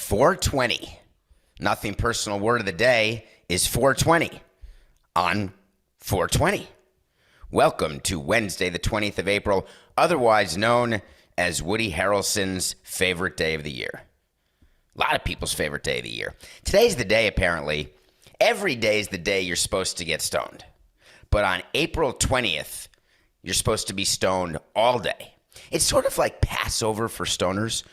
420. Nothing personal word of the day is 420 on 420. Welcome to Wednesday, the 20th of April, otherwise known as Woody Harrelson's favorite day of the year. A lot of people's favorite day of the year. Today's the day, apparently. Every day is the day you're supposed to get stoned. But on April 20th, you're supposed to be stoned all day. It's sort of like Passover for stoners.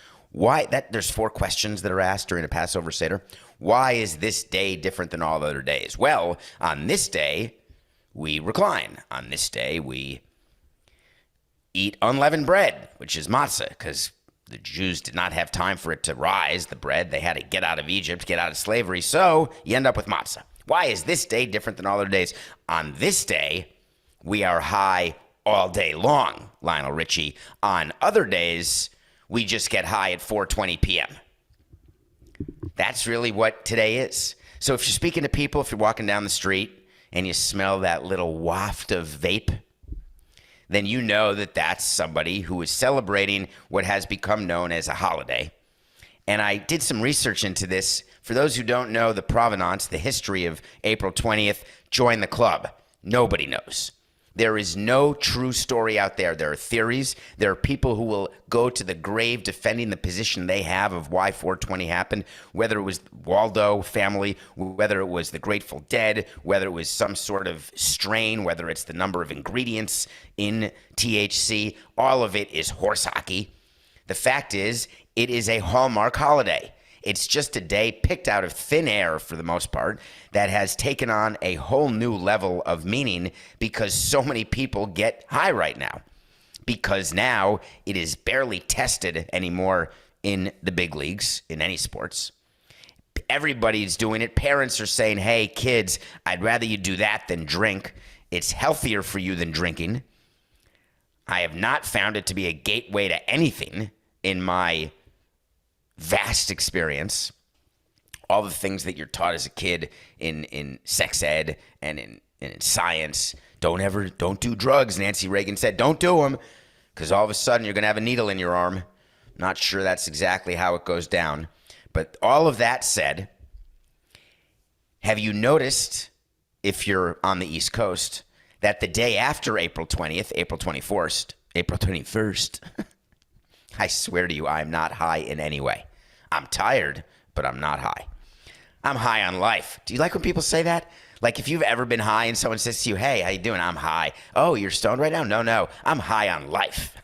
There's 4 questions that are asked during a Passover Seder. Why is this day different than all other days? Well, on this day, we recline. On this day, we eat unleavened bread, which is matzah, because the Jews did not have time for it to rise, the bread. They had to get out of Egypt, get out of slavery, so you end up with matzah. Why is this day different than all other days? On this day, we are high all day long, Lionel Richie. On other days, we just get high at 4:20 p.m. That's really what today is. So if you're speaking to people, if you're walking down the street and you smell that little waft of vape, then you know that that's somebody who is celebrating what has become known as a holiday. And I did some research into this. For those who don't know the provenance, the history of April 20th, join the club. Nobody knows. There is no true story out there. There are theories. There are people who will go to the grave defending the position they have of why 420 happened, whether it was Waldo family, whether it was the Grateful Dead, whether it was some sort of strain, whether it's the number of ingredients in THC. All of it is horse hockey. The fact is, it is a Hallmark holiday. It's just a day picked out of thin air for the most part that has taken on a whole new level of meaning because so many people get high right now. Because now it is barely tested anymore in the big leagues, in any sports. Everybody's doing it. Parents are saying, hey, kids, I'd rather you do that than drink. It's healthier for you than drinking. I have not found it to be a gateway to anything in my vast experience. All the things that you're taught as a kid in sex ed and in science. Don't do drugs. Nancy Reagan said, don't do them, because all of a sudden you're going to have a needle in your arm. Not sure that's exactly how it goes down. But all of that said, have you noticed, if you're on the East Coast, that the day after April 20th, April 21st, I swear to you, I'm not high in any way. I'm tired, but I'm not high. I'm high on life. Do you like when people say that? Like if you've ever been high and someone says to you, hey, how you doing? I'm high. Oh, you're stoned right now? No, I'm high on life.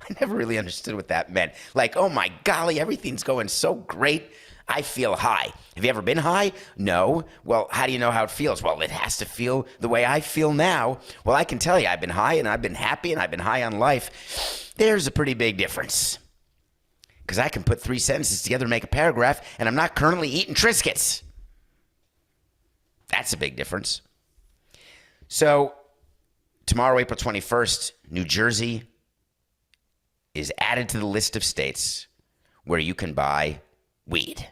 I never really understood what that meant. Like, oh my golly, everything's going so great. I feel high. Have you ever been high? No. Well, how do you know how it feels? Well, it has to feel the way I feel now. Well, I can tell you, I've been high and I've been happy and I've been high on life. There's a pretty big difference. Because I can put 3 sentences together and make a paragraph, and I'm not currently eating Triscuits. That's a big difference. So, tomorrow, April 21st, New Jersey is added to the list of states where you can buy weed.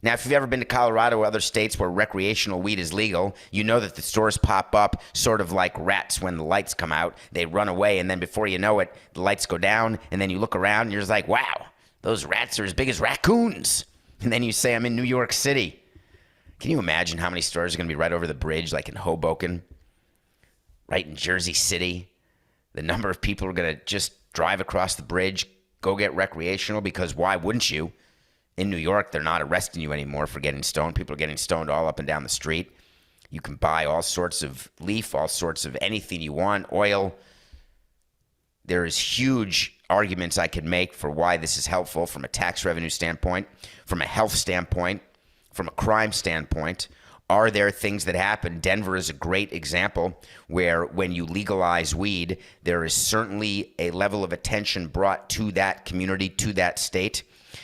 Now, if you've ever been to Colorado or other states where recreational weed is legal, you know that the stores pop up sort of like rats when the lights come out. They run away, and then before you know it, the lights go down, and then you look around, and you're just like, wow, those rats are as big as raccoons. And then you say, I'm in New York City. Can you imagine how many stores are going to be right over the bridge, like in Hoboken, right in Jersey City? The number of people who are going to just drive across the bridge, go get recreational, because why wouldn't you? In New York, they're not arresting you anymore for getting stoned. People are getting stoned all up and down the street. You can buy all sorts of leaf, all sorts of anything you want, oil. There is huge arguments I could make for why this is helpful from a tax revenue standpoint, from a health standpoint, from a crime standpoint. Are there things that happen? Denver is a great example where when you legalize weed, there is certainly a level of attention brought to that community, to that state.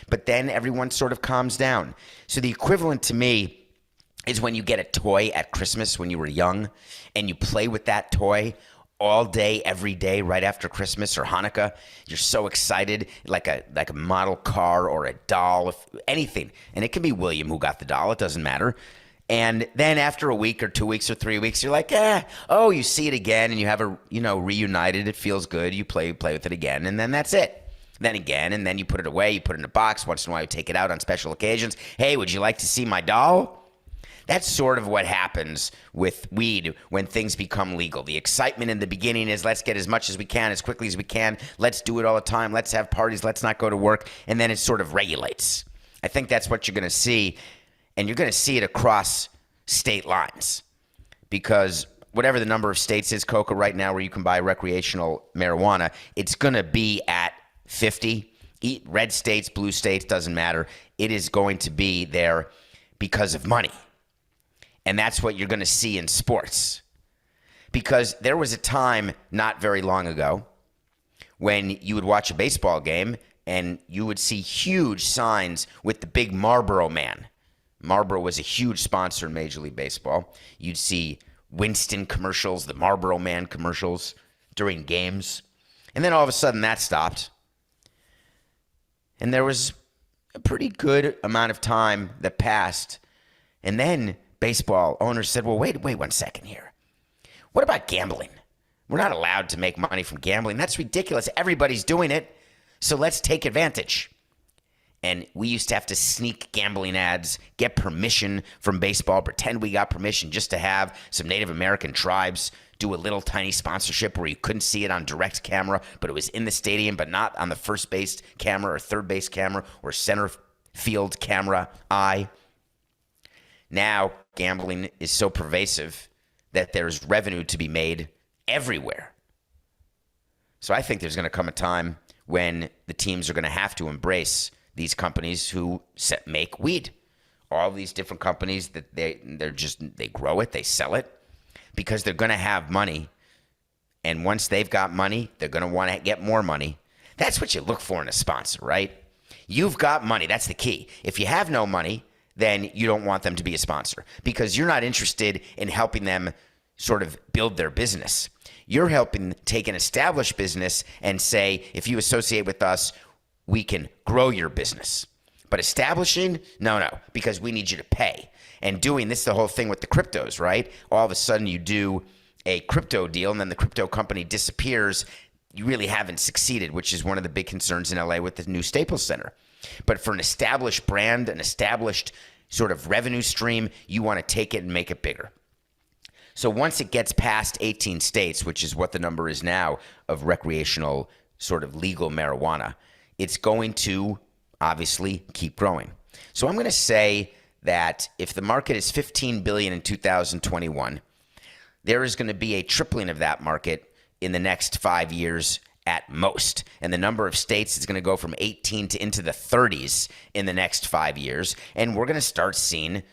But then everyone sort of calms down. So the equivalent to me is when you get a toy at Christmas when you were young and you play with that toy all day, every day, right after Christmas or Hanukkah. You're so excited, like a model car or a doll, anything. And it can be William who got the doll. It doesn't matter. And then after a week or 2 weeks or 3 weeks, you're like, oh, you see it again and you have reunited. It feels good. You play with it again. And then that's it. Then again, and then you put it away, you put it in a box. Once in a while, you take it out on special occasions. Hey, would you like to see my doll? That's sort of what happens with weed when things become legal. The excitement in the beginning is let's get as much as we can, as quickly as we can. Let's do it all the time. Let's have parties. Let's not go to work. And then it sort of regulates. I think that's what you're going to see. And you're going to see it across state lines. Because whatever the number of states is, Coca, right now where you can buy recreational marijuana, it's going to be at 50. Red states, blue states, doesn't matter. It is going to be there because of money. And that's what you're going to see in sports. Because there was a time not very long ago when you would watch a baseball game and you would see huge signs with the big Marlboro man. Marlboro was a huge sponsor in Major League Baseball. You'd see Winston commercials, the Marlboro Man commercials during games. And then all of a sudden that stopped. And there was a pretty good amount of time that passed. And then baseball owners said, well, wait 1 second here. What about gambling? We're not allowed to make money from gambling. That's ridiculous. Everybody's doing it. So let's take advantage. And we used to have to sneak gambling ads, get permission from baseball, pretend we got permission just to have some Native American tribes do a little tiny sponsorship where you couldn't see it on direct camera, but it was in the stadium, but not on the first base camera or third base camera or center field camera eye. Now, gambling is so pervasive that there's revenue to be made everywhere. So I think there's going to come a time when the teams are going to have to embrace these companies who make weed. All these different companies that they grow it, they sell it because they're going to have money. And once they've got money, they're going to want to get more money. That's what you look for in a sponsor, right? You've got money. That's the key. If you have no money, then you don't want them to be a sponsor because you're not interested in helping them sort of build their business. You're helping take an established business and say, if you associate with us, we can grow your business. But establishing, no, because we need you to pay. And doing this, the whole thing with the cryptos, right? All of a sudden you do a crypto deal and then the crypto company disappears. You really haven't succeeded, which is one of the big concerns in LA with the new Staples Center. But for an established brand, an established sort of revenue stream, you want to take it and make it bigger. So once it gets past 18 states, which is what the number is now of recreational sort of legal marijuana, it's going to obviously keep growing. So I'm going to say that if the market is $15 billion in 2021, there is going to be a tripling of that market in the next 5 years at most. And the number of states is going to go from 18 to into the 30s in the next 5 years. And we're going to start seeing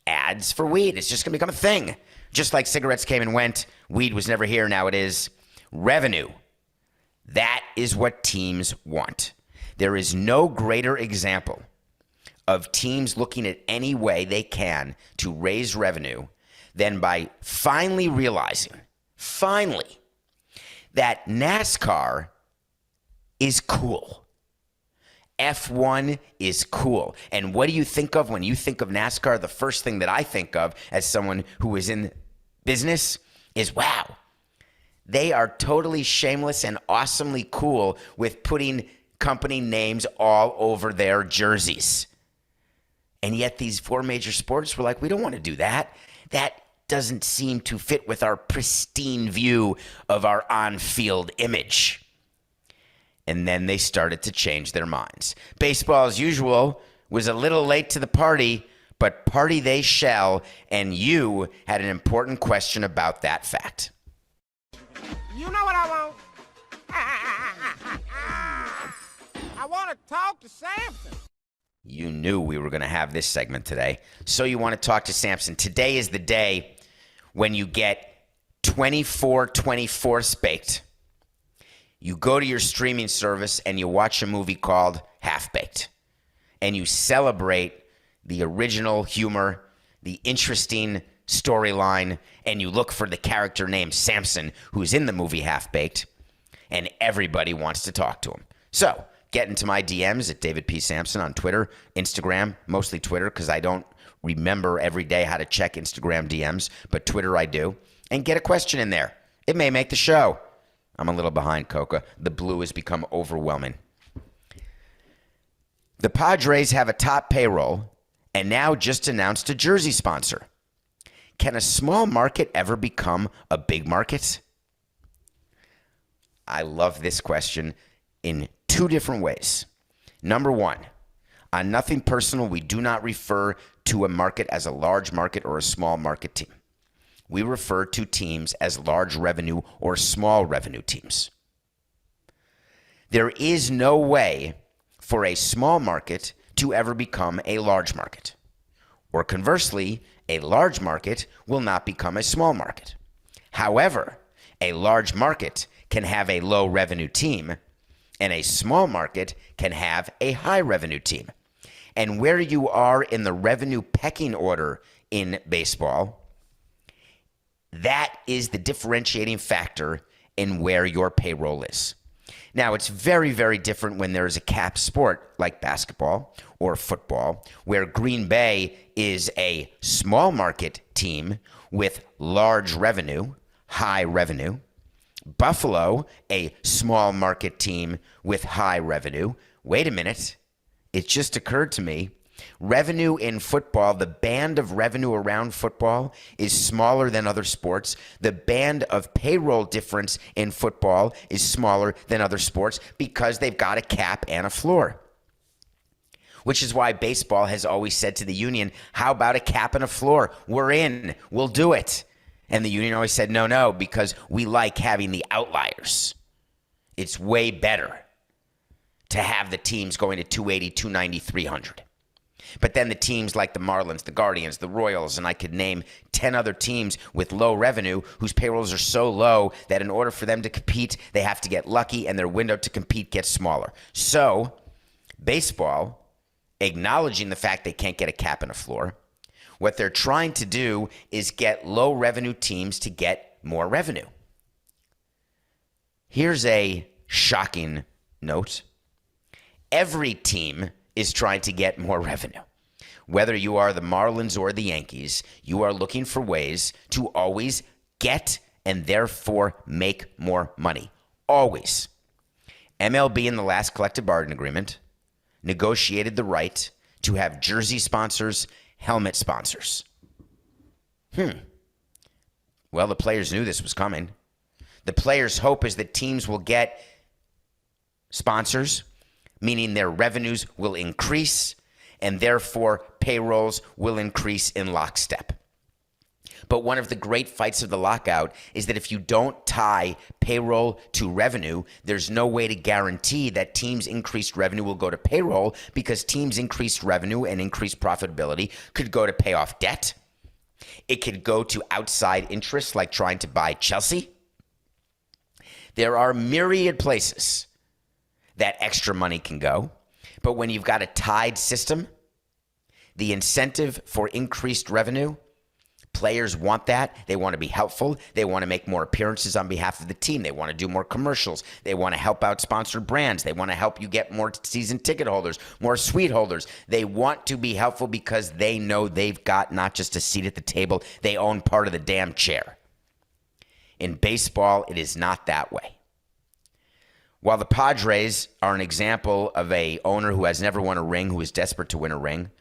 ads for weed. It's just going to become a thing. Just like cigarettes came and went, weed was never here, now it is. Revenue. That is what teams want. There is no greater example of teams looking at any way they can to raise revenue than by finally realizing, that NASCAR is cool. F1 is cool. And what do you think of when you think of NASCAR? The first thing that I think of as someone who is in business is, wow, they are totally shameless and awesomely cool with putting company names all over their jerseys. And yet these four major sports were like, we don't want to do that. That doesn't seem to fit with our pristine view of our on-field image. And then they started to change their minds. Baseball, as usual, was a little late to the party, but party they shall, and you had an important question about that fact. You know what I want? I want to talk to Samson. You knew we were going to have this segment today. So you want to talk to Samson. Today is the day when you get 24/24 Baked. You go to your streaming service and you watch a movie called Half Baked. And you celebrate the original humor, the interesting storyline, and you look for the character named Samson, who's in the movie Half Baked, and everybody wants to talk to him. So get into my DMs at David P. Samson on Twitter, Instagram, mostly Twitter, because I don't remember every day how to check Instagram DMs, but Twitter I do, and get a question in there. It may make the show. I'm a little behind, Coca. The blue has become overwhelming. The Padres have a top payroll and now just announced a jersey sponsor. Can a small market ever become a big market? I love this question in two different ways. Number one, on Nothing Personal, we do not refer to a market as a large market or a small market team. We refer to teams as large revenue or small revenue teams. There is no way for a small market to ever become a large market. Or conversely, a large market will not become a small market. However, a large market can have a low revenue team, and a small market can have a high revenue team. And where you are in the revenue pecking order in baseball, that is the differentiating factor in where your payroll is. Now, it's very, very different when there is a cap sport like basketball or football, where Green Bay is a small market team with large revenue, high revenue. Buffalo, a small market team with high revenue. Wait a minute. It just occurred to me. Revenue in football, the band of revenue around football is smaller than other sports. The band of payroll difference in football is smaller than other sports because they've got a cap and a floor. Which is why baseball has always said to the union, how about a cap and a floor? We're in. We'll do it. And the union always said, no, because we like having the outliers. It's way better to have the teams going to 280, 290, 300. But then the teams like the Marlins, the Guardians, the Royals, and I could name 10 other teams with low revenue whose payrolls are so low that in order for them to compete, they have to get lucky and their window to compete gets smaller. So baseball, acknowledging the fact they can't get a cap and a floor, what they're trying to do is get low revenue teams to get more revenue. Here's a shocking note. Every team is trying to get more revenue. Whether you are the Marlins or the Yankees, you are looking for ways to always get and therefore make more money. Always. MLB in the last collective bargaining agreement negotiated the right to have jersey sponsors, helmet sponsors. Well, the players knew this was coming. The players' hope is that teams will get sponsors, meaning their revenues will increase, and therefore payrolls will increase in lockstep. But one of the great fights of the lockout is that if you don't tie payroll to revenue, there's no way to guarantee that teams' increased revenue will go to payroll, because teams' increased revenue and increased profitability could go to pay off debt. It could go to outside interests like trying to buy Chelsea. There are myriad places that extra money can go. But when you've got a tied system, the incentive for increased revenue, players want that. They want to be helpful. They want to make more appearances on behalf of the team. They want to do more commercials. They want to help out sponsored brands. They want to help you get more season ticket holders, more suite holders. They want to be helpful because they know they've got not just a seat at the table, they own part of the damn chair. In baseball, it is not that way. While the Padres are an example of a owner who has never won a ring, who is desperate to win a ring,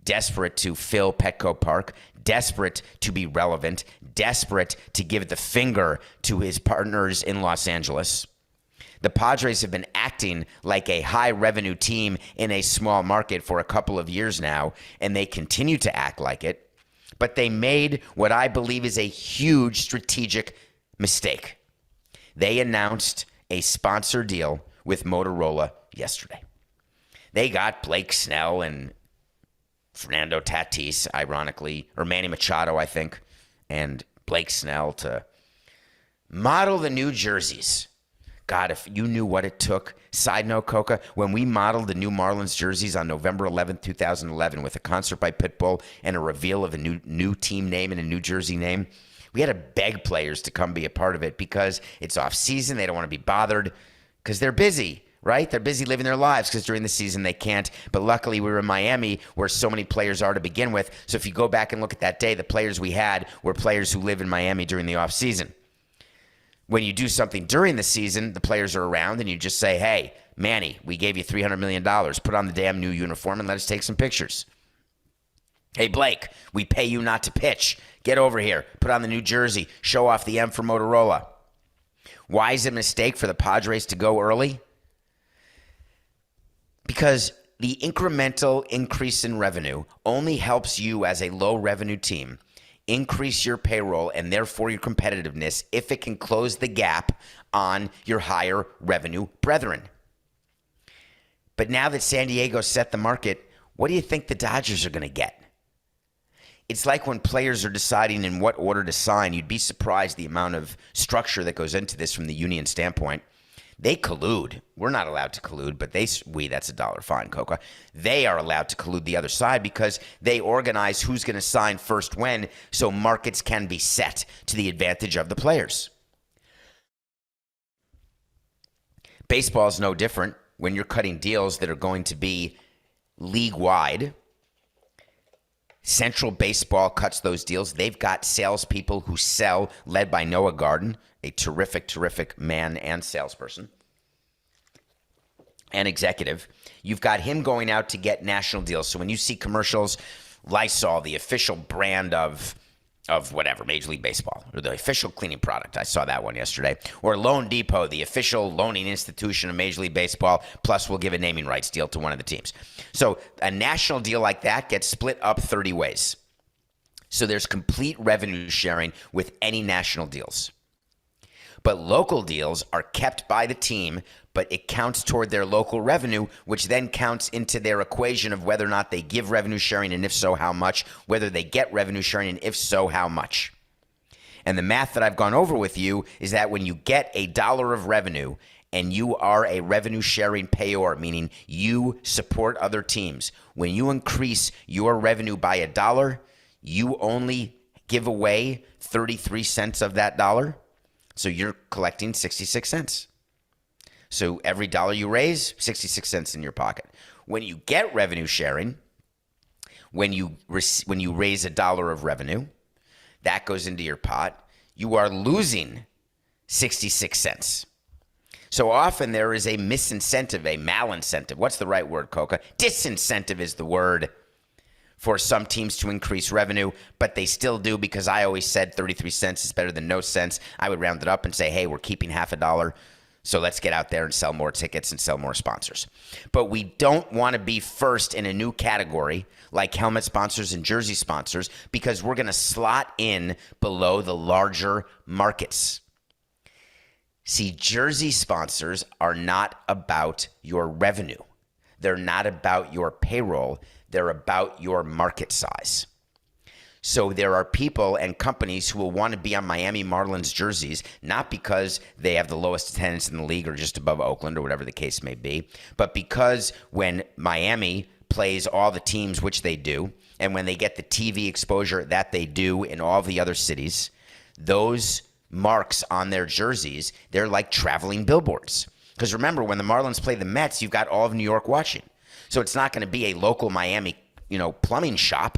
desperate to fill Petco Park, desperate to be relevant, desperate to give the finger to his partners in Los Angeles, the Padres have been acting like a high-revenue team in a small market for a couple of years now, and they continue to act like it. But they made what I believe is a huge strategic mistake. They announced a sponsor deal with Motorola yesterday. They got Blake Snell and Fernando Tatis, ironically, or Manny Machado, I think, and Blake Snell to model the new jerseys. God, if you knew what it took. Side note, Coca, when we modeled the new Marlins jerseys on November 11th, 2011, with a concert by Pitbull and a reveal of a new team name and a New Jersey name, we had to beg players to come be a part of it because it's off season. They don't want to be bothered because they're busy, right? They're busy living their lives because during the season they can't. But luckily we were in Miami where so many players are to begin with. So if you go back and look at that day, the players we had were players who live in Miami during the off season. When you do something during the season, the players are around and you just say, hey, Manny, we gave you $300 million. Put on the damn new uniform and let us take some pictures. Hey, Blake, we pay you not to pitch. Get over here. Put on the new jersey. Show off the M for Motorola. Why is it a mistake for the Padres to go early? Because the incremental increase in revenue only helps you as a low revenue team increase your payroll and therefore your competitiveness if it can close the gap on your higher revenue brethren. But now that San Diego set the market, what do you think the Dodgers are going to get? It's like when players are deciding in what order to sign, you'd be surprised the amount of structure that goes into this from the union standpoint. They collude. We're not allowed to collude, but that's $1 fine, Coca. They are allowed to collude the other side because they organize who's going to sign first when, so markets can be set to the advantage of the players. Baseball is no different when you're cutting deals that are going to be league-wide. Central Baseball cuts those deals. They've got salespeople who sell, led by Noah Garden, a terrific, terrific man and salesperson and executive. You've got him going out to get national deals. So when you see commercials, Lysol, the official brand of whatever, Major League Baseball, or the official cleaning product. I saw that one yesterday. Or Loan Depot, the official loaning institution of Major League Baseball, plus we'll give a naming rights deal to one of the teams. So a national deal like that gets split up 30 ways. So there's complete revenue sharing with any national deals. But local deals are kept by the team, but it counts toward their local revenue, which then counts into their equation of whether or not they give revenue sharing, and if so, how much, whether they get revenue sharing, and if so, how much. And the math that I've gone over with you is that when you get $1 of revenue and you are a revenue sharing payor, meaning you support other teams, when you increase your revenue by $1, you only give away 33 cents of that dollar. So you're collecting 66 cents. So every dollar you raise, 66 cents in your pocket. When you get revenue sharing, when you raise $1 of revenue, that goes into your pot. You are losing 66 cents. So often there is a misincentive, a malincentive. What's the right word, Coca? Disincentive is the word for some teams to increase revenue, but they still do because I always said 33 cents is better than no cents. I would round it up and say, hey, we're keeping half a dollar, so let's get out there and sell more tickets and sell more sponsors. But we don't want to be first in a new category like helmet sponsors and jersey sponsors because we're going to slot in below the larger markets. See, jersey sponsors are not about your revenue. They're not about your payroll. They're about your market size. So there are people and companies who will want to be on Miami Marlins jerseys, not because they have the lowest attendance in the league or just above Oakland or whatever the case may be, but because when Miami plays all the teams, which they do, and when they get the TV exposure that they do in all the other cities, those marks on their jerseys, they're like traveling billboards. Because remember, when the Marlins play the Mets, you've got all of New York watching. So it's not going to be a local Miami, plumbing shop.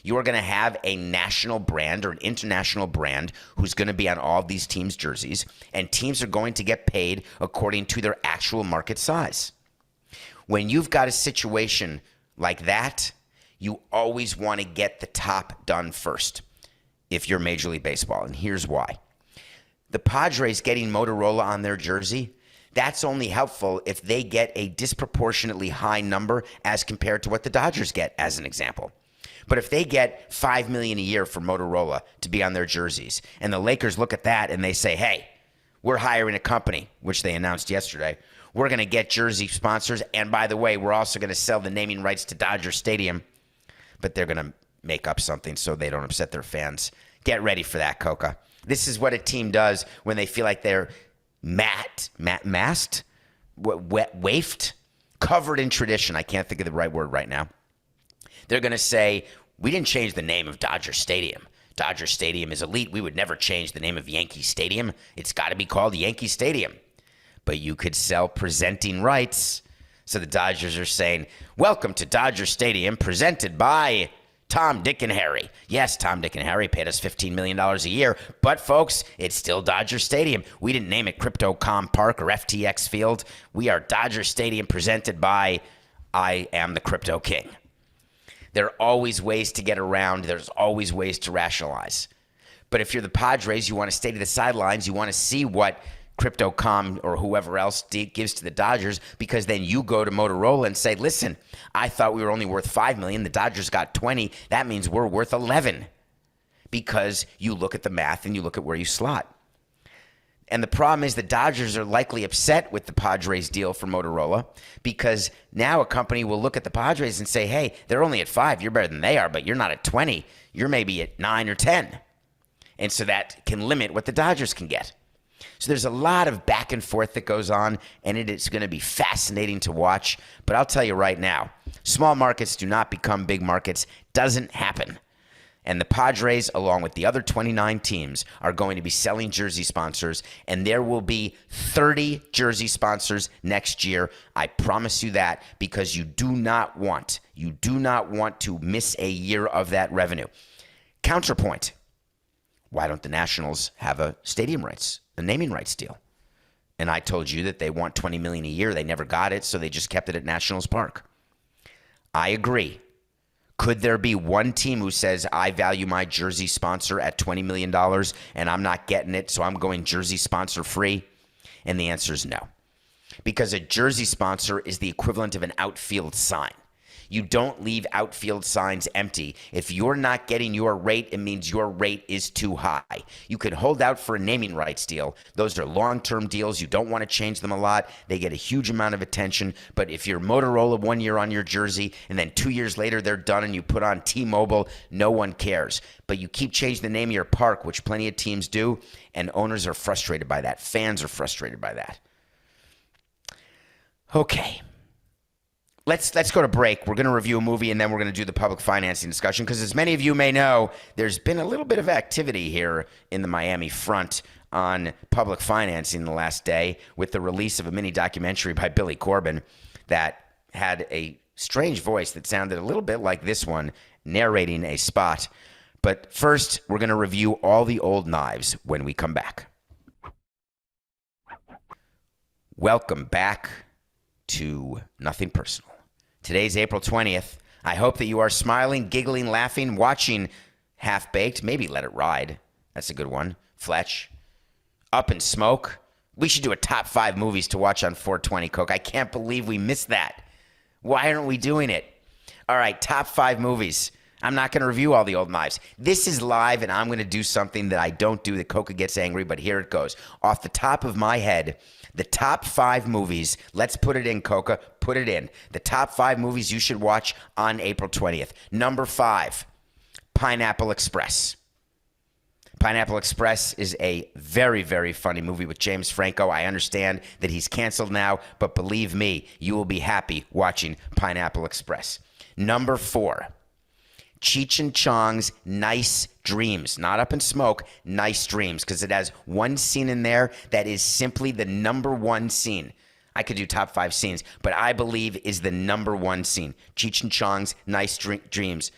You are going to have a national brand or an international brand who's going to be on all of these teams' jerseys, and teams are going to get paid according to their actual market size. When you've got a situation like that, you always want to get the top done first if you're Major League Baseball, and here's why. The Padres getting Motorola on their jersey, that's only helpful if they get a disproportionately high number as compared to what the Dodgers get, as an example. But if they get $5 million a year for Motorola to be on their jerseys, and the Lakers look at that and they say, hey, we're hiring a company, which they announced yesterday. We're going to get jersey sponsors, and by the way, we're also going to sell the naming rights to Dodger Stadium. But they're going to make up something so they don't upset their fans. Get ready for that, Coca. This is what a team does when they feel like they're waifed, covered in tradition. I can't think of the right word right now. They're going to say, we didn't change the name of Dodger Stadium. Dodger Stadium is elite. We would never change the name of Yankee Stadium. It's got to be called Yankee Stadium. But you could sell presenting rights. So the Dodgers are saying, welcome to Dodger Stadium, presented by Tom, Dick, and Harry. Yes, Tom, Dick, and Harry paid us $15 million a year, but folks, it's still Dodger Stadium. We didn't name it Crypto.com Park or FTX Field. We are Dodger Stadium, presented by I Am the Crypto King. There are always ways to get around. There's always ways to rationalize. But if you're the Padres, you want to stay to the sidelines. You want to see what Crypto.com or whoever else gives to the Dodgers, because then you go to Motorola and say, listen, I thought we were only worth $5 million. The Dodgers got 20. That means we're worth 11, because you look at the math and you look at where you slot. And the problem is the Dodgers are likely upset with the Padres deal for Motorola, because now a company will look at the Padres and say, hey, they're only at 5. You're better than they are, but you're not at 20. You're maybe at 9 or 10. And so that can limit what the Dodgers can get. So there's a lot of back and forth that goes on, and it is going to be fascinating to watch. But I'll tell you right now, small markets do not become big markets. Doesn't happen. And the Padres, along with the other 29 teams, are going to be selling jersey sponsors, and there will be 30 jersey sponsors next year. I promise you that, because you do not want to miss a year of that revenue. Counterpoint. Why don't the Nationals have a naming rights deal? And I told you that they want $20 million a year. They never got it, so they just kept it at Nationals Park. I agree. Could there be one team who says, I value my jersey sponsor at $20 million and I'm not getting it, so I'm going jersey sponsor free? And the answer is no. Because a jersey sponsor is the equivalent of an outfield sign. You don't leave outfield signs empty. If you're not getting your rate, it means your rate is too high. You could hold out for a naming rights deal. Those are long-term deals. You don't want to change them a lot. They get a huge amount of attention. But if you're Motorola 1 year on your jersey and then 2 years later they're done and you put on T-Mobile, no one cares. But you keep changing the name of your park, which plenty of teams do, and owners are frustrated by that. Fans are frustrated by that. Okay. Let's go to break. We're going to review a movie, and then we're going to do the public financing discussion, because as many of you may know, there's been a little bit of activity here in the Miami front on public financing the last day with the release of a mini documentary by Billy Corben that had a strange voice that sounded a little bit like this one, narrating a spot. But first, we're going to review all the old knives when we come back. Welcome back to Nothing Personal. Today's April 20th. I hope that you are smiling, giggling, laughing, watching Half-Baked. Maybe Let It Ride. That's a good one. Fletch. Up in Smoke. We should do a top 5 movies to watch on 420, Coke. I can't believe we missed that. Why aren't we doing it? All right, top 5 movies. I'm not going to review all the old knives. This is live, and I'm going to do something that I don't do that Coca gets angry, but here it goes. Off the top of my head, the top 5 movies, let's put it in, Coca, put it in. The top 5 movies you should watch on April 20th. Number 5, Pineapple Express. Pineapple Express is a very, very funny movie with James Franco. I understand that he's canceled now, but believe me, you will be happy watching Pineapple Express. Number 4, Cheech and Chong's Nice Dreams. Not Up in Smoke, Nice Dreams, because it has one scene in there that is simply the number one scene. I could do top 5 scenes, but I believe is the number one scene. Cheech and Chong's Nice Dreams,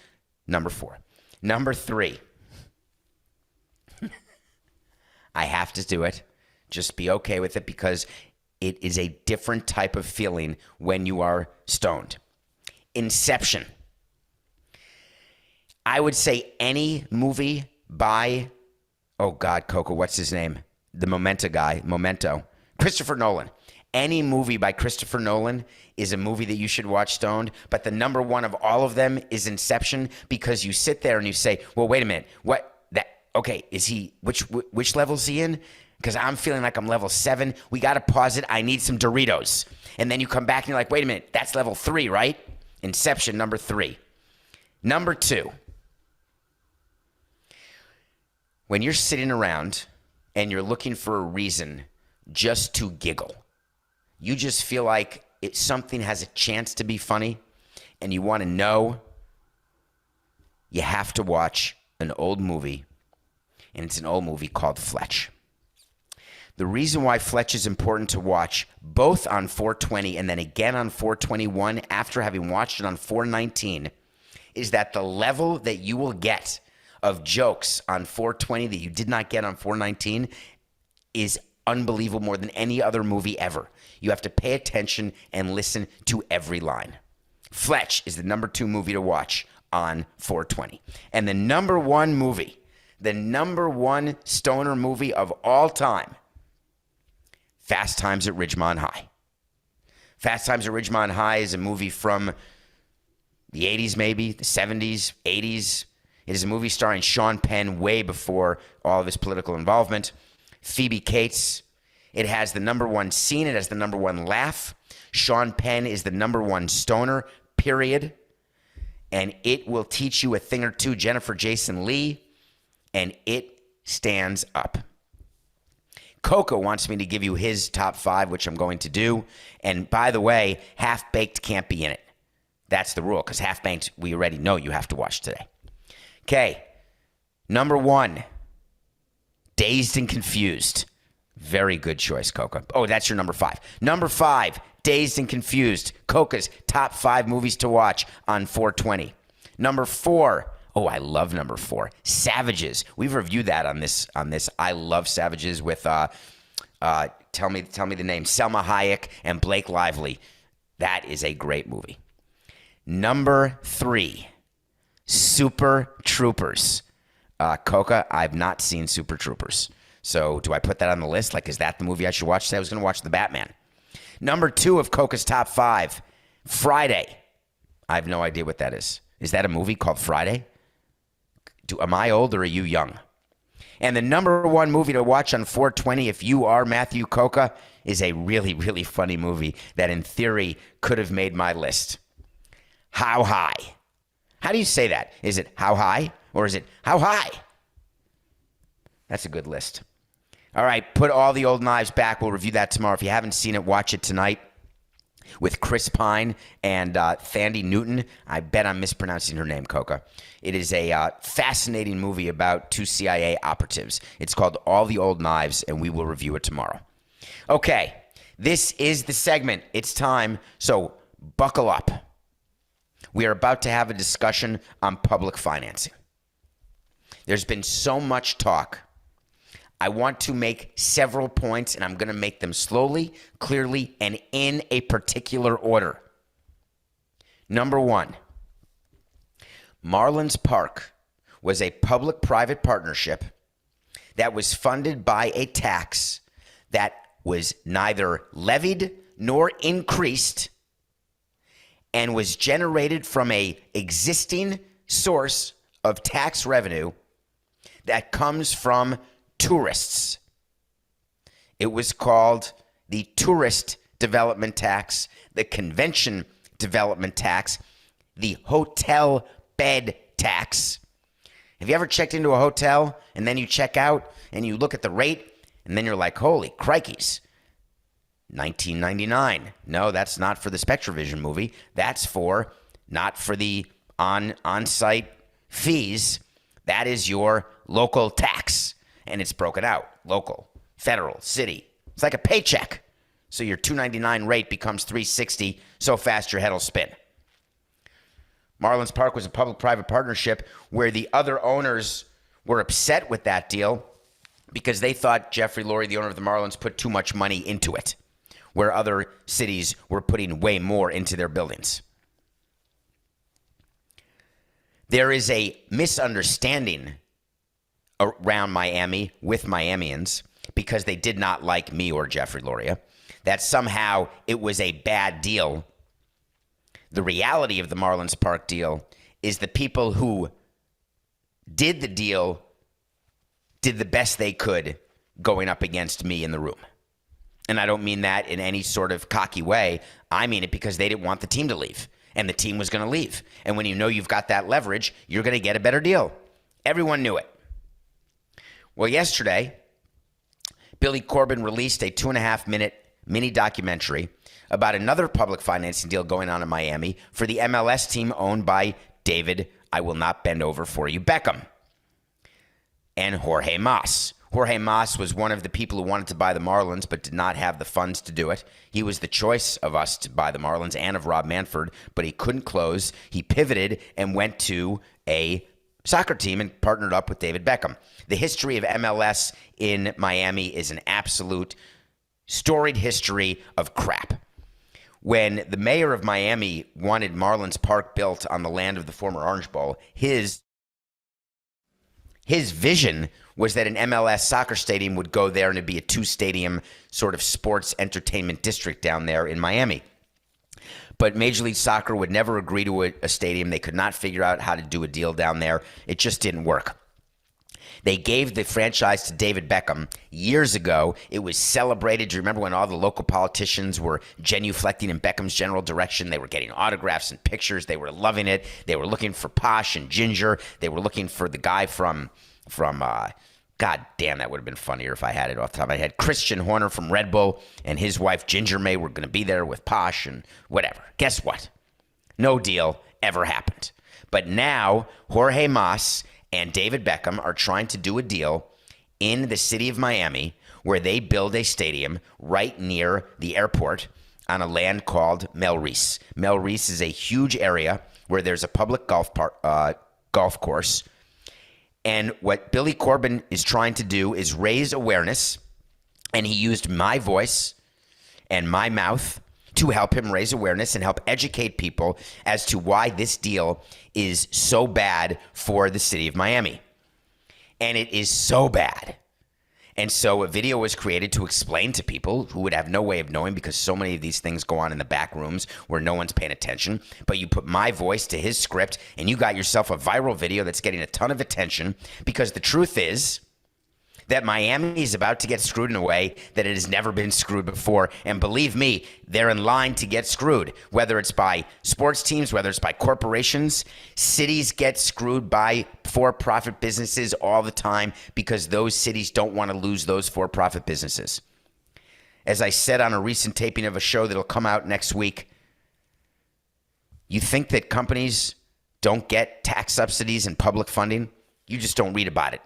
number 4. Number 3. I have to do it. Just be okay with it, because it is a different type of feeling when you are stoned. Inception. I would say any movie by, oh God, Coco, what's his name? The Memento guy, Christopher Nolan. Any movie by Christopher Nolan is a movie that you should watch stoned, but the number one of all of them is Inception, because you sit there and you say, well, wait a minute, which level is he in? Because I'm feeling like I'm level 7. We got to pause it. I need some Doritos. And then you come back and you're like, wait a minute, that's level 3, right? Inception, number 3. Number 2. When you're sitting around and you're looking for a reason just to giggle, you just feel like something has a chance to be funny and you want to know, you have to watch an old movie, and it's an old movie called Fletch. The reason why Fletch is important to watch, both on 420 and then again on 421 after having watched it on 419, is that the level that you will get of jokes on 420 that you did not get on 419 is unbelievable, more than any other movie ever. You have to pay attention and listen to every line. Fletch is the number 2 movie to watch on 420. And the number 1 movie, the number 1 stoner movie of all time, Fast Times at Ridgemont High. Fast Times at Ridgemont High is a movie from the 80s maybe, the 70s, 80s. It is a movie starring Sean Penn way before all of his political involvement. Phoebe Cates. It has the number 1 scene. It has the number 1 laugh. Sean Penn is the number 1 stoner, period. And it will teach you a thing or two. Jennifer Jason Leigh. And it stands up. Coco wants me to give you his top 5, which I'm going to do. And by the way, Half Baked can't be in it. That's the rule, because Half Baked, we already know you have to watch today. Okay, number 1, Dazed and Confused. Very good choice, Coco. Oh, that's your number 5. Number 5, Dazed and Confused. Coca's top 5 movies to watch on 420. Number 4, oh, I love number 4, Savages. We've reviewed that on this. I love Savages with, tell me the name, Selma Hayek and Blake Lively. That is a great movie. Number 3, Super Troopers. Coca, I've not seen Super Troopers. So do I put that on the list? Like, is that the movie I should watch today? I was going to watch The Batman. Number 2 of Coca's top 5, Friday. I have no idea what that is. Is that a movie called Friday? Am I old or are you young? And the number 1 movie to watch on 420, if you are Matthew Coca, is a really, really funny movie that in theory could have made my list. How High. How do you say that? Is it How High or is it How High? That's a good list. All right, put All the Old Knives back. We'll review that tomorrow. If you haven't seen it, watch it tonight with Chris Pine and Thandie Newton. I bet I'm mispronouncing her name, Coca. It is a fascinating movie about 2 CIA operatives. It's called All the Old Knives, and we will review it tomorrow. Okay, this is the segment. It's time, so buckle up. We are about to have a discussion on public financing. There's been so much talk. I want to make several points, and I'm going to make them slowly, clearly, and in a particular order. Number 1, Marlins Park was a public-private partnership that was funded by a tax that was neither levied nor increased and was generated from an existing source of tax revenue that comes from tourists. It was called the Tourist Development Tax, the Convention Development Tax, the Hotel Bed Tax. Have you ever checked into a hotel and then you check out and you look at the rate and then you're like, holy crikeys, $19.99. No, that's not for the SpectraVision movie. That's not for the on-site fees. That is your local tax. And it's broken out. Local, federal, city. It's like a paycheck. So your $2.99 rate becomes $3.60 so fast your head will spin. Marlins Park was a public-private partnership where the other owners were upset with that deal because they thought Jeffrey Lurie, the owner of the Marlins, put too much money into it, where other cities were putting way more into their buildings. There is a misunderstanding around Miami with Miamians because they did not like me or Jeffrey Lurie, that somehow it was a bad deal. The reality of the Marlins Park deal is the people who did the deal did the best they could going up against me in the room. And I don't mean that in any sort of cocky way. I mean it because they didn't want the team to leave, and the team was going to leave. And when you know you've got that leverage, you're going to get a better deal. Everyone knew it. Well, yesterday, Billy Corben released a 2.5-minute mini documentary about another public financing deal going on in Miami for the MLS team owned by David, I will not bend over for you, Beckham, and Jorge Mas, Jorge Mas was one of the people who wanted to buy the Marlins but did not have the funds to do it. He was the choice of us to buy the Marlins and of Rob Manfred, but he couldn't close. He pivoted and went to a soccer team and partnered up with David Beckham. The history of MLS in Miami is an absolute storied history of crap. When the mayor of Miami wanted Marlins Park built on the land of the former Orange Bowl, his vision was that an MLS soccer stadium would go there and it'd be a two-stadium sort of sports entertainment district down there in Miami. But Major League Soccer would never agree to a stadium. They could not figure out how to do a deal down there. It just didn't work. They gave the franchise to David Beckham years ago. It was celebrated. Do you remember when all the local politicians were genuflecting in Beckham's general direction? They were getting autographs and pictures. They were loving it. They were looking for Posh and Ginger. They were looking for the guy from God damn, that would have been funnier if I had it off the top of my head. Christian Horner from Red Bull and his wife Ginger May were going to be there with Posh and whatever. Guess what? No deal ever happened. But now Jorge Mas and David Beckham are trying to do a deal in the city of Miami where they build a stadium right near the airport on a land called Melreese. Melreese is a huge area where there's a public golf course. And what Billy Corbin is trying to do is raise awareness, and he used my voice and my mouth to help him raise awareness and help educate people as to why this deal is so bad for the city of Miami. And it is so bad. And so a video was created to explain to people who would have no way of knowing because so many of these things go on in the back rooms where no one's paying attention. But you put my voice to his script and you got yourself a viral video that's getting a ton of attention because the truth is that Miami is about to get screwed in a way that it has never been screwed before. And believe me, they're in line to get screwed, whether it's by sports teams, whether it's by corporations. Cities get screwed by for-profit businesses all the time because those cities don't want to lose those for-profit businesses. As I said on a recent taping of a show that'll come out next week, you think that companies don't get tax subsidies and public funding? You just don't read about it.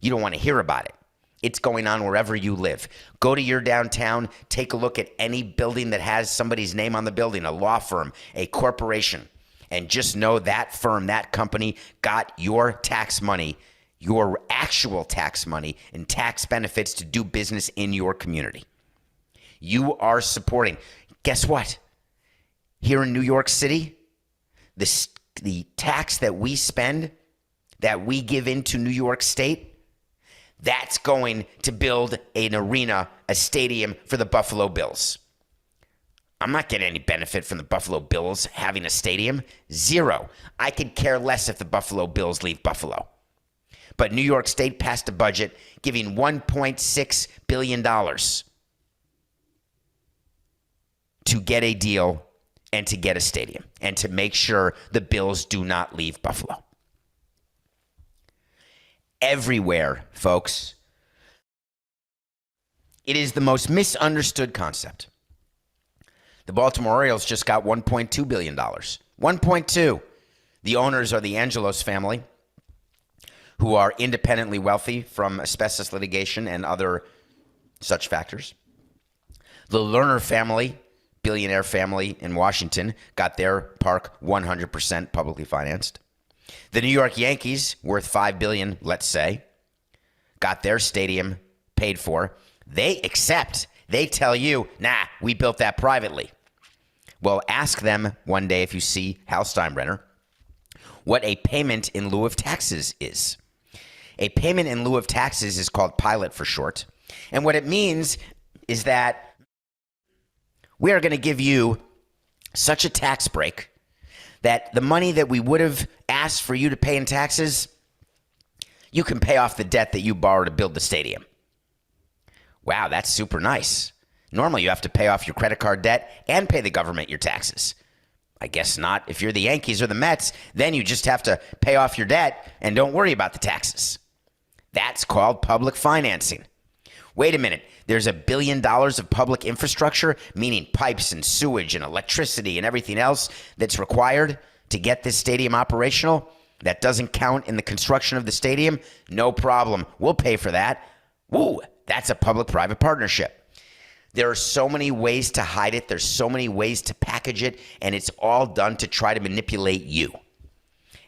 You don't want to hear about it. It's going on wherever you live. Go to your downtown, take a look at any building that has somebody's name on the building, a law firm, a corporation, and just know that firm, that company got your tax money, your actual tax money and tax benefits to do business in your community. You are supporting. Guess what? Here in New York City, the tax that we spend, that we give into New York State, that's going to build an arena, a stadium for the Buffalo Bills. I'm not getting any benefit from the Buffalo Bills having a stadium. Zero. I could care less if the Buffalo Bills leave Buffalo. But New York State passed a budget giving $1.6 billion to get a deal and to get a stadium and to make sure the Bills do not leave Buffalo. Everywhere, folks. It is the most misunderstood concept. The Baltimore Orioles just got $1.2 billion. 1.2. The owners are the Angelos family, who are independently wealthy from asbestos litigation and other such factors. The Lerner family, billionaire family in Washington, got their park 100% publicly financed. The New York Yankees, worth $5 billion, let's say, got their stadium paid for. They accept. They tell you, nah, we built that privately. Well, ask them one day if you see Hal Steinbrenner what a payment in lieu of taxes is. A payment in lieu of taxes is called pilot for short. And what it means is that we are going to give you such a tax break that the money that we would have asked for you to pay in taxes, you can pay off the debt that you borrowed to build the stadium. Wow, that's super nice. Normally you have to pay off your credit card debt and pay the government your taxes. I guess not. If you're the Yankees or the Mets, then you just have to pay off your debt and don't worry about the taxes. That's called public financing. Wait a minute. There's $1 billion of public infrastructure, meaning pipes and sewage and electricity and everything else that's required to get this stadium operational. That doesn't count in the construction of the stadium. No problem. We'll pay for that. Woo, that's a public-private partnership. There are so many ways to hide it. There's so many ways to package it, and it's all done to try to manipulate you.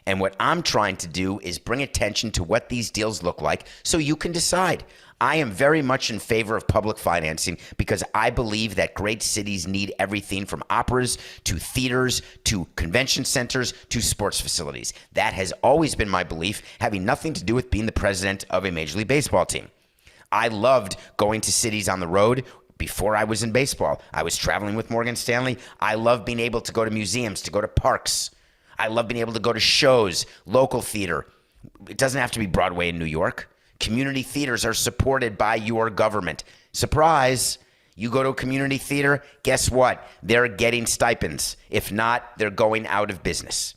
And what I'm trying to do is bring attention to what these deals look like so you can decide. I am very much in favor of public financing because I believe that great cities need everything from operas to theaters to convention centers to sports facilities. That has always been my belief, having nothing to do with being the president of a Major League Baseball team. I loved going to cities on the road. Before I was in baseball, I was traveling with Morgan Stanley. I love being able to go to museums, to go to parks. I love being able to go to shows, local theater. It doesn't have to be Broadway in New York. Community theaters are supported by your government. Surprise, you go to a community theater, guess what? They're getting stipends. If not, they're going out of business.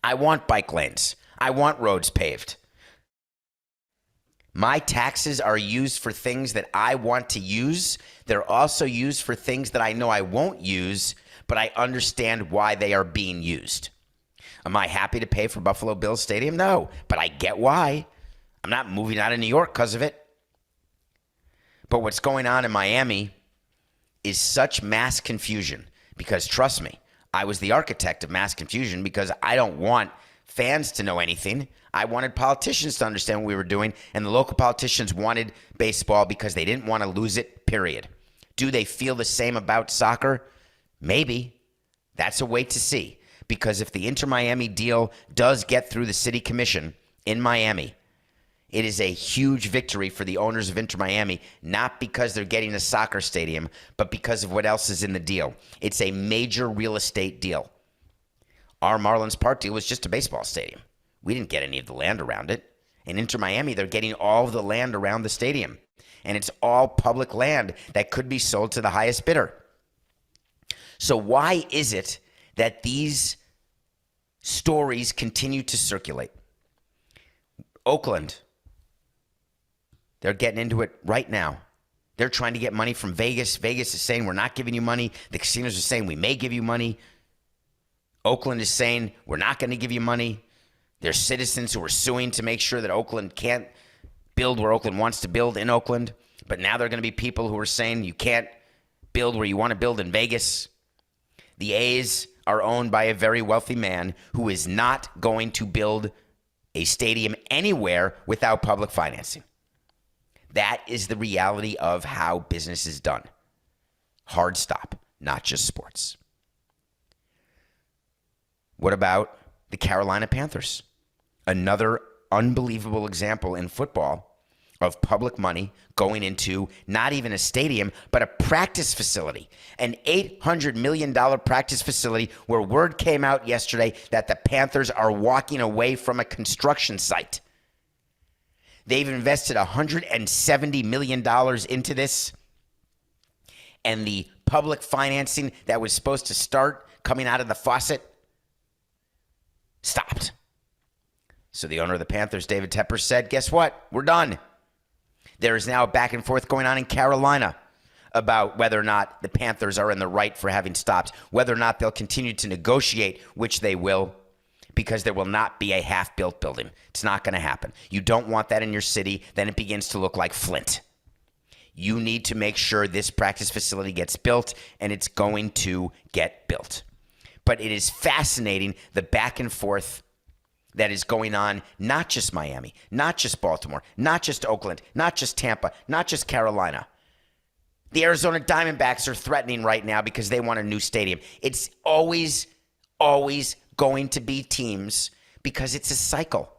I want bike lanes. I want roads paved. My taxes are used for things that I want to use. They're also used for things that I know I won't use, but I understand why they are being used. Am I happy to pay for Buffalo Bills Stadium? No, but I get why. I'm not moving out of New York because of it. But what's going on in Miami is such mass confusion because, trust me, I was the architect of mass confusion because I don't want fans to know anything. I wanted politicians to understand what we were doing, and the local politicians wanted baseball because they didn't want to lose it, period. Do they feel the same about soccer? Maybe. That's a wait to see. Because if the Inter-Miami deal does get through the city commission in Miami, it is a huge victory for the owners of Inter-Miami, not because they're getting a soccer stadium, but because of what else is in the deal. It's a major real estate deal. Our Marlins Park deal was just a baseball stadium. We didn't get any of the land around it. In Inter-Miami, they're getting all of the land around the stadium. And it's all public land that could be sold to the highest bidder. So why is it that these stories continue to circulate? Oakland, they're getting into it right now. They're trying to get money from Vegas. Vegas is saying, we're not giving you money. The casinos are saying, we may give you money. Oakland is saying, we're not going to give you money. There's citizens who are suing to make sure that Oakland can't build where Oakland wants to build in Oakland. But now there are going to be people who are saying you can't build where you want to build in Vegas. The A's are owned by a very wealthy man who is not going to build a stadium anywhere without public financing. That is the reality of how business is done. Hard stop, not just sports. What about the Carolina Panthers? Another unbelievable example in football of public money going into not even a stadium, but a practice facility, an $800 million practice facility where word came out yesterday that the Panthers are walking away from a construction site. They've invested $170 million into this, and the public financing that was supposed to start coming out of the faucet stopped. So the owner of the Panthers, David Tepper, said, guess what? We're done. There is now a back and forth going on in Carolina about whether or not the Panthers are in the right for having stopped, whether or not they'll continue to negotiate, which they will, because there will not be a half-built building. It's not going to happen. You don't want that in your city. Then it begins to look like Flint. You need to make sure this practice facility gets built, and it's going to get built. But it is fascinating, the back and forth that is going on, not just Miami, not just Baltimore, not just Oakland, not just Tampa, not just Carolina. The Arizona Diamondbacks are threatening right now because they want a new stadium. It's always going to be teams because it's a cycle.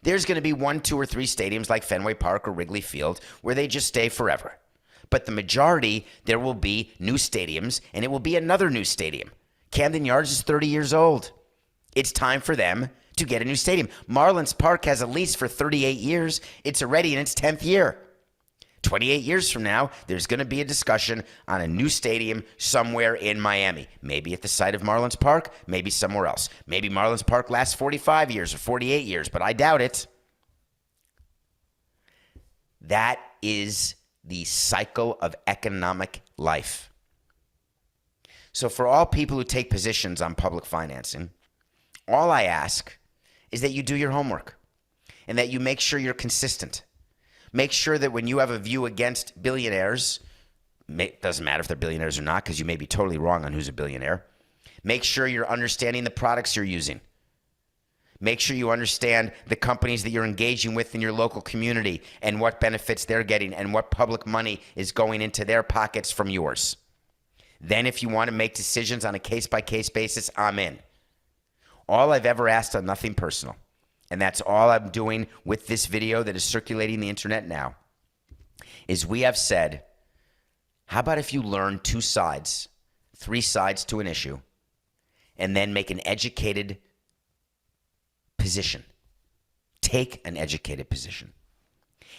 There's going to be 1, 2, or 3 stadiums like Fenway Park or Wrigley Field where they just stay forever. But the majority, there will be new stadiums, and it will be another new stadium. Camden Yards is 30 years old. It's time for them to get a new stadium. Marlins Park has a lease for 38 years. It's already in its 10th year. 28 years from now, there's going to be a discussion on a new stadium somewhere in Miami. Maybe at the site of Marlins Park, maybe somewhere else. Maybe Marlins Park lasts 45 years or 48 years, but I doubt it. That is the cycle of economic life. So for all people who take positions on public financing, all I ask is that you do your homework and that you make sure you're consistent. Make sure that when you have a view against billionaires, doesn't matter if they're billionaires or not, because you may be totally wrong on who's a billionaire. Make sure you're understanding the products you're using. Make sure you understand the companies that you're engaging with in your local community and what benefits they're getting and what public money is going into their pockets from yours. Then if you want to make decisions on a case-by-case basis, I'm in. All I've ever asked on Nothing Personal, and that's all I'm doing with this video that is circulating the internet now, is we have said, how about if you learn 2 sides, 3 sides to an issue, and then make an educated position. Take an educated position.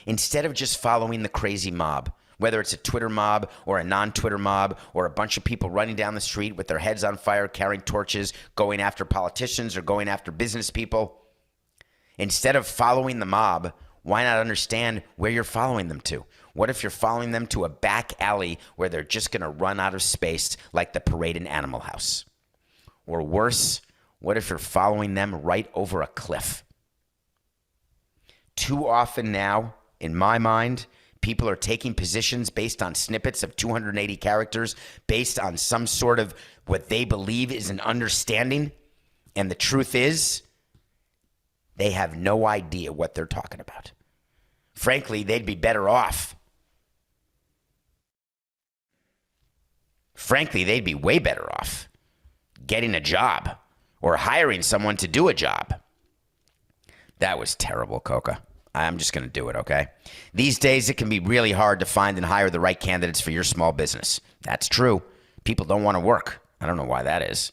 Instead of just following the crazy mob, whether it's a Twitter mob or a non-Twitter mob or a bunch of people running down the street with their heads on fire, carrying torches, going after politicians or going after business people. Instead of following the mob, why not understand where you're following them to? What if you're following them to a back alley where they're just going to run out of space like the parade in Animal House? Or worse, what if you're following them right over a cliff? Too often now, in my mind, people are taking positions based on snippets of 280 characters, based on some sort of what they believe is an understanding. And the truth is, they have no idea what they're talking about. Frankly, they'd be better off. Frankly, they'd be way better off getting a job or hiring someone to do a job. That was terrible, Coca. I'm just going to do it, okay? These days, it can be really hard to find and hire the right candidates for your small business. That's true. People don't want to work. I don't know why that is.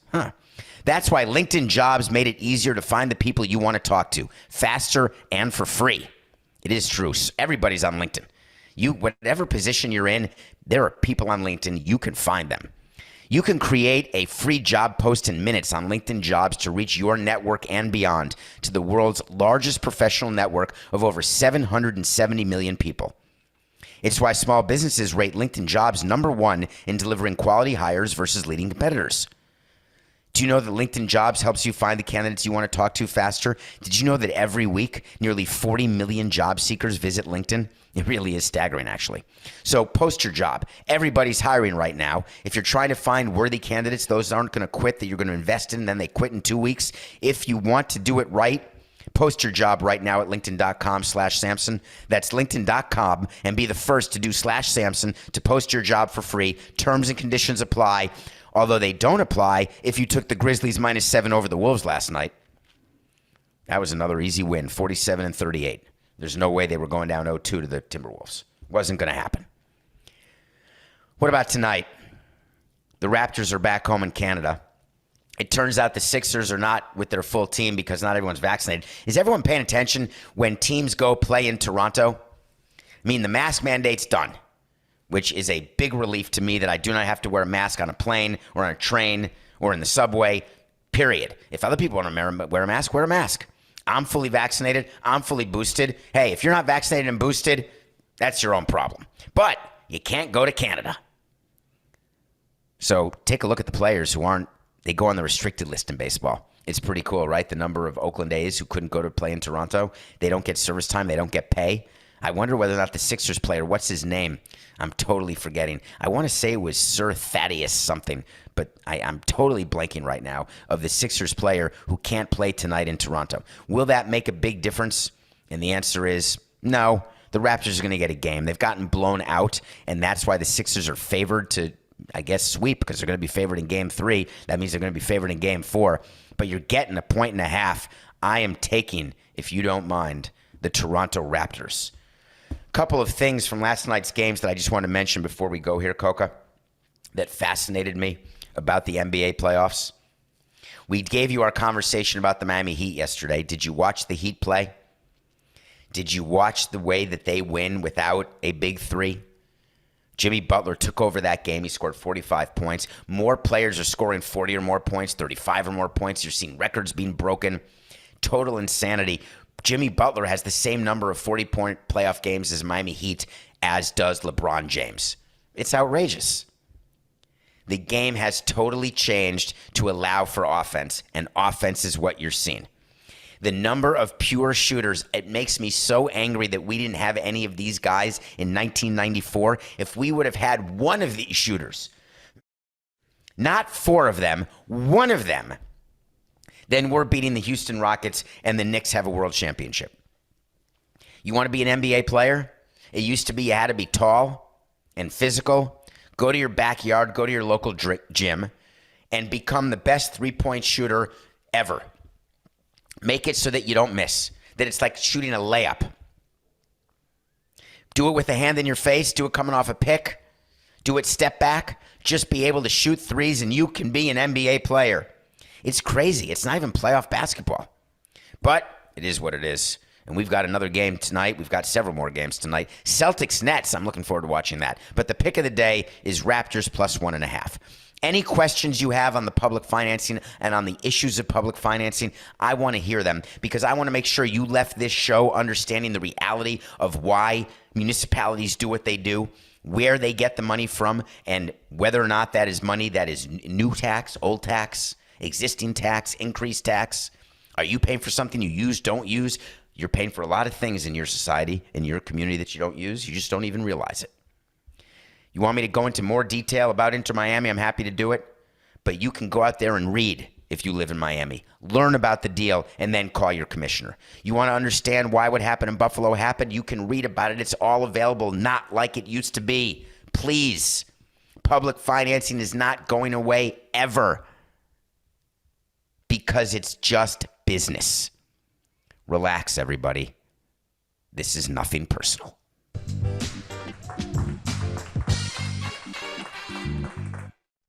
That's why LinkedIn Jobs made it easier to find the people you want to talk to, faster and for free. It is true. Everybody's on LinkedIn. Whatever position you're in, there are people on LinkedIn. You can find them. You can create a free job post in minutes on LinkedIn Jobs to reach your network and beyond to the world's largest professional network of over 770 million people. It's why small businesses rate LinkedIn Jobs #1 in delivering quality hires versus leading competitors. Do you know that LinkedIn Jobs helps you find the candidates you want to talk to faster? Did you know that every week, nearly 40 million job seekers visit LinkedIn? It really is staggering, actually. So post your job. Everybody's hiring right now. If you're trying to find worthy candidates, those aren't going to quit, that you're going to invest in, and then they quit in 2 weeks. If you want to do it right, post your job right now at linkedin.com/Samson. That's linkedin.com, and be the first to do /Samson to post your job for free. Terms and conditions apply. Although they don't apply if you took the Grizzlies -7 over the Wolves last night. That was another easy win, 47-38. There's no way they were going down 0-2 to the Timberwolves. Wasn't going to happen. What about tonight? The Raptors are back home in Canada. It turns out the Sixers are not with their full team because not everyone's vaccinated. Is everyone paying attention when teams go play in Toronto? I mean, the mask mandate's done, which is a big relief to me that I do not have to wear a mask on a plane or on a train or in the subway, period. If other people want to wear a mask, wear a mask. I'm fully vaccinated. I'm fully boosted. Hey, if you're not vaccinated and boosted, that's your own problem. But you can't go to Canada. So take a look at the players who aren't, they go on the restricted list in baseball. It's pretty cool, right? The number of Oakland A's who couldn't go to play in Toronto, they don't get service time, they don't get pay. I wonder whether or not the Sixers player, what's his name? I'm totally forgetting. I want to say it was Sir Thaddeus something, but I'm totally blanking right now of the Sixers player who can't play tonight in Toronto. Will that make a big difference? And the answer is no. The Raptors are going to get a game. They've gotten blown out, and that's why the Sixers are favored to, I guess, sweep, because they're going to be favored in Game 3. That means they're going to be favored in Game 4. But you're getting 1.5 points. I am taking, if you don't mind, the Toronto Raptors. Couple of things from last night's games that I just want to mention before we go here, Coca, that fascinated me about the NBA playoffs. We gave you our conversation about the Miami Heat yesterday. Did you watch the Heat play? Did you watch the way that they win without a big three? Jimmy Butler took over that game. He scored 45 points. More players are scoring 40 or more points, 35 or more points. You're seeing records being broken. Total insanity. Jimmy Butler has the same number of 40-point playoff games as Miami Heat, as does LeBron James. It's outrageous. The game has totally changed to allow for offense, and offense is what you're seeing. The number of pure shooters, it makes me so angry that we didn't have any of these guys in 1994. If we would have had one of these shooters, not four of them, one of them, then we're beating the Houston Rockets and the Knicks have a world championship. You want to be an NBA player? It used to be you had to be tall and physical. Go to your backyard, go to your local gym, and become the best three-point shooter ever. Make it so that you don't miss, that it's like shooting a layup. Do it with a hand in your face. Do it coming off a pick. Do it step back. Just be able to shoot threes, and you can be an NBA player. It's crazy. It's not even playoff basketball. But it is what it is. And we've got another game tonight. We've got several more games tonight. Celtics Nets. I'm looking forward to watching that. But the pick of the day is Raptors plus 1.5. Any questions you have on the public financing and on the issues of public financing, I want to hear them because I want to make sure you left this show understanding the reality of why municipalities do what they do, where they get the money from, and whether or not that is money that is new tax, old tax, existing tax, increased tax. Are you paying for something you use, don't use? You're paying for a lot of things in your society, in your community that you don't use. You just don't even realize it. You want me to go into more detail about Inter Miami? I'm happy to do it. But you can go out there and read if you live in Miami. Learn about the deal and then call your commissioner. You want to understand why what happened in Buffalo happened? You can read about it. It's all available, not like it used to be. Please. Public financing is not going away ever because it's just business. Relax, everybody. This is nothing personal.